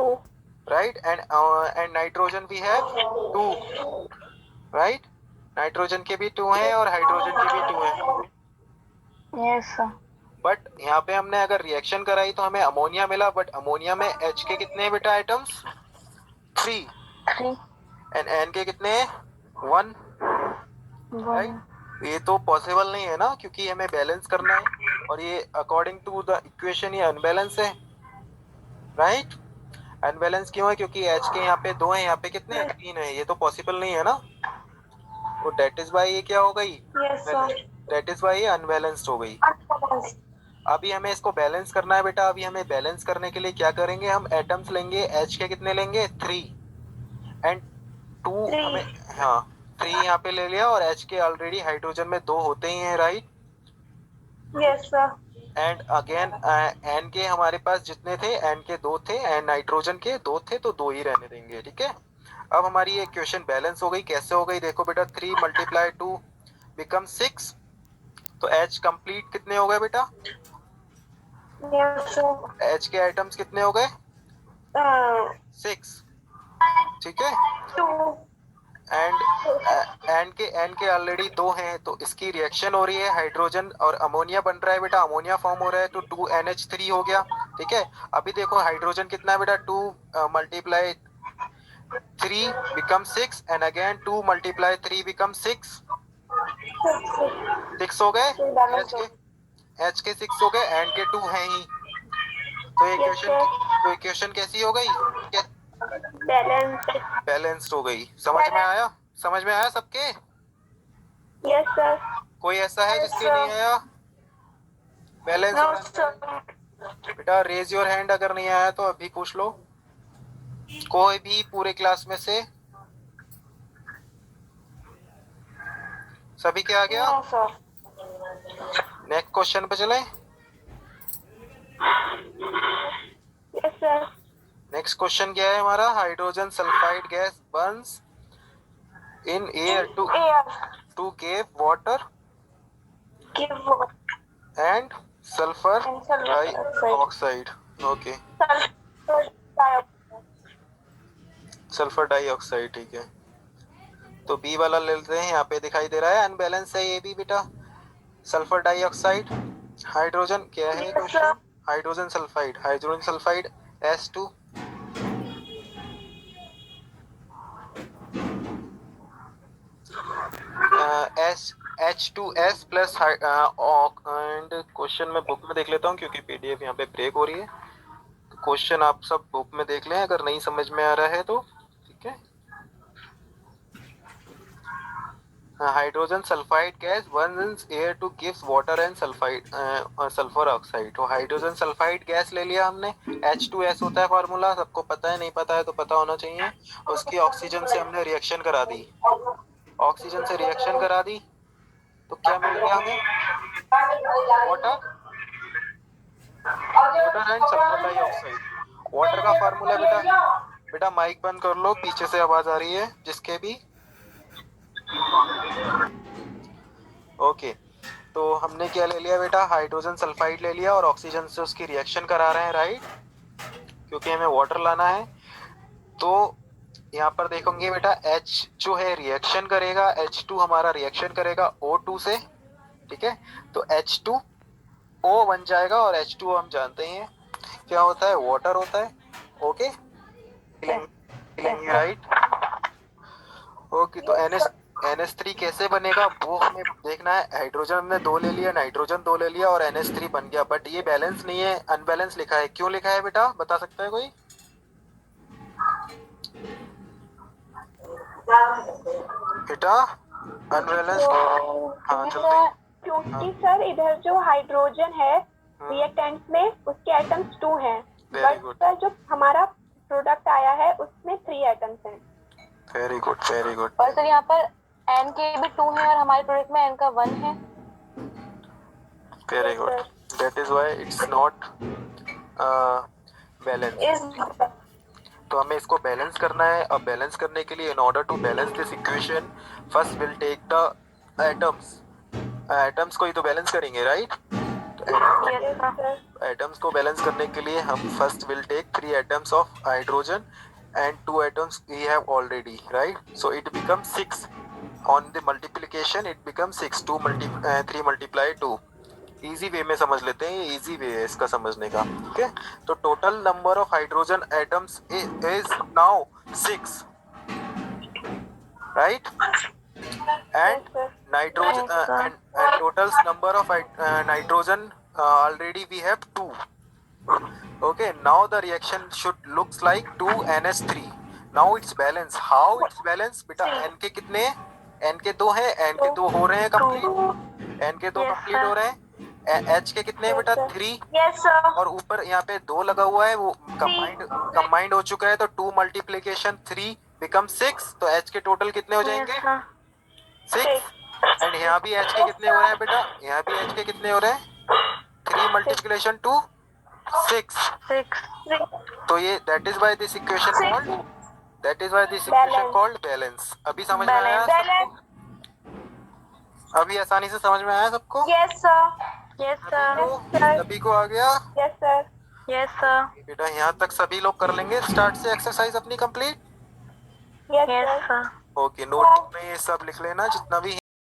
2. Right, and nitrogen we have 2, right? Nitrogen के भी 2 हैं और हाइड्रोजन के भी 2 हैं. Yes sir. बट यहाँ पे हमने अगर रिएक्शन कराई तो हमें अमोनिया मिला, बट अमोनिया में H के कितने हैं बेटा आइटम्स? 3. 3. एंड N के कितने हैं? 1. 1. राइट, ये तो पॉसिबल नहीं है ना, क्योंकि हमें बैलेंस करना है और ये अकॉर्डिंग टू द इक्वेशन ये अनबैलेंस है. राइट, अनबैलेंस क्यों है? क्योंकि H के यहाँ पे 2 हैं, यहाँ पे कितने हैं? 3 है. ये तो पॉसिबल नहीं है ना, तो डेट इज वाई ये क्या हो गई? Yes sir. That is why ये अनबैलेंस्ड हो गई. अभी हमें इसको बैलेंस करना है बेटा. अभी हमें बैलेंस करने के लिए क्या करेंगे? हम एटम्स लेंगे. H के कितने लेंगे? 3 एंड 2 हमें, हाँ 3 यहाँ पे ले लिया और H के ऑलरेडी हाइड्रोजन में 2 होते ही हैं. Right, Yes sir. And again N के हमारे पास जितने थे, N के 2 थे एंड नाइट्रोजन के 2 थे, तो 2 ही रहने देंगे. ठीक है, अब हमारी ये इक्वेशन बैलेंस हो गई. कैसे हो गई? देखो बेटा, 3 × 2 बिकम 6. तो H कंप्लीट कितने हो गए बेटा? Yes sir. H के आइटम्स कितने हो गए? 6. ठीक है, 2. एंड N के ऑलरेडी 2 हैं, तो इसकी रिएक्शन हो रही है. हाइड्रोजन और अमोनिया बन रहा है बेटा, अमोनिया फॉर्म हो रहा है, तो 2NH3 हो गया. ठीक है, अभी देखो हाइड्रोजन कितना है बेटा? 2 × 3 बिकम 6 एंड अगेन 2 × 3 बिकम 6. 6 हो गए. H के 6 हो गए, N के 2 हैं ही. तो इक्वेशन कैसी हो गई? बैलेंस्ड हो गई. समझ में आया? समझ में आया सबके? Yes sir. कोई ऐसा है जिसके नहीं आया? बैलेंस No और sir. बेटा रेज योर हैंड अगर नहीं आया तो अभी पूछ लो, कोई भी पूरे क्लास में से. सभी क्या आ गया? No sir. नेक्स्ट क्वेश्चन पे चले. Yes sir. नेक्स्ट क्वेश्चन क्या है हमारा? Hydrogen sulphide gas burns in air to give water Give water. And sulphur And sulfur dioxide. Okay, Sulfur dioxide. Sulphur dioxide. ठीक है, तो बी वाला ले लेते हैं. यहाँ पे दिखाई दे रहा है अनबैलेंस है ये भी बेटा. सल्फर डाइऑक्साइड, हाइड्रोजन क्या है question? Hydrogen sulphide S2. H2S plus and question में बुक में देख लेता हूँ क्योंकि PDF यहाँ पे ब्रेक हो रही है. क्वेश्चन आप सब बुक में देख लें अगर नहीं समझ में आ रहा है तो. ठीक है, hydrogen sulphide gas Burns air two gives water and sulphur oxide. तो हाइड्रोजन सल्फाइड गैस ले लिया हमने. H2S होता है फार्मूला, सबको पता है, नहीं पता है तो पता होना चाहिए. उसकी ऑक्सीजन से हमने रिएक्शन करा दी. ऑक्सीजन से रिएक्शन करा दी तो क्या मिल गया हमें? Water and sulphur dioxide. Water का फार्मूला बेटा माइक बंद कर लो, पीछे से आवाज आ रही है जिसके भी. ओके, तो हमने क्या ले लिया बेटा? हाइड्रोजन सल्फाइड ले लिया और ऑक्सीजन से उसकी रिएक्शन करा रहे हैं. राइट, क्योंकि हमें वाटर लाना है. तो यहाँ पर देखोगे बेटा H जो है रिएक्शन करेगा, H2 हमारा रिएक्शन करेगा O2 से. ठीक है, तो H2O बन जाएगा और H2O हम जानते हैं क्या होता है? वाटर होता है. Okay, right. ओके, तो NH3 कैसे बनेगा वो हमें देखना है. हाइड्रोजन हमने 2 ले लिया, नाइट्रोजन 2 ले लिया और NH3 बन गया. बट ये बैलेंस नहीं है, अनबैलेंस लिखा है. क्यों लिखा है बेटा? बता सकता है कोई? बेटा अनबैलेंस. हाँ जल्दी. क्योंकि सर इधर जो हाइड्रोजन है रिएक्टेंट में उसके आइटम्स 2 हैं, बट सर जो हमारा प्रोडक्ट आया है उसमें 3 आइटम्स हैं. Very good, very good. और सर यहाँ पर N के भी 2 हैं और हमारे प्रोडक्ट में N का 1 है. Very good, that is why it's not balance. तो हमें इसको बैलेंस करना है. अब बैलेंस करने के लिए in order to balance this equation first will take the atoms. Atoms को ही तो बैलेंस करेंगे. Right, Yes, sir. एटम्स को बैलेंस करने के लिए हम first will take 3 atoms of hydrogen and 2 atoms we have already, right? So it become 6 on the multiplication, it become 6, 3 multiply 2। Easy way में समझ लेते हैं, ये इजी वे है इसका समझने का, ठीक है? तो total number of hydrogen atoms is now 6, right? And Yes, sir. nitrogen Yes, sir. and total number of nitrogen already we have 2. Okay, now the reaction should looks like 2NH3. Now it's balance. How it's balance? बेटा N के कितने हैं? N के 2 हैं, N के 2 हो रहे हैं कंप्लीट, N के 2 Yes, कंप्लीट sir. हो रहे हैं, H के कितने हैं बेटा? 3, Yes, sir. और ऊपर यहाँ पे 2 लगा हुआ है, वो कंबाइंड हो चुका है, तो 2 मल्टीप्लिकेशन 3 बिकम 6, तो H के टोटल कितने हो Yes, जाएंगे? sir. 6। एंड यहाँ भी H के कितने हो रहे हैं बेटा? यहाँ भी H के कितने हो रहे हैं? 3 मल्टीप्लिकेशन 2 6। 6. तो ये that is why this equation called balance. अभी समझ में आया सबको? अभी आसानी से समझ में आया सबको? Yes, sir. Yes, sir. सभी को आ गया Yes, sir. Yes, sir. बेटा? यहाँ तक सभी लोग कर लेंगे स्टार्ट से एक्सरसाइज अपनी complete. Yes, Yes, sir. sir. Okay, notebook में ये सब लिख लेना जितना भी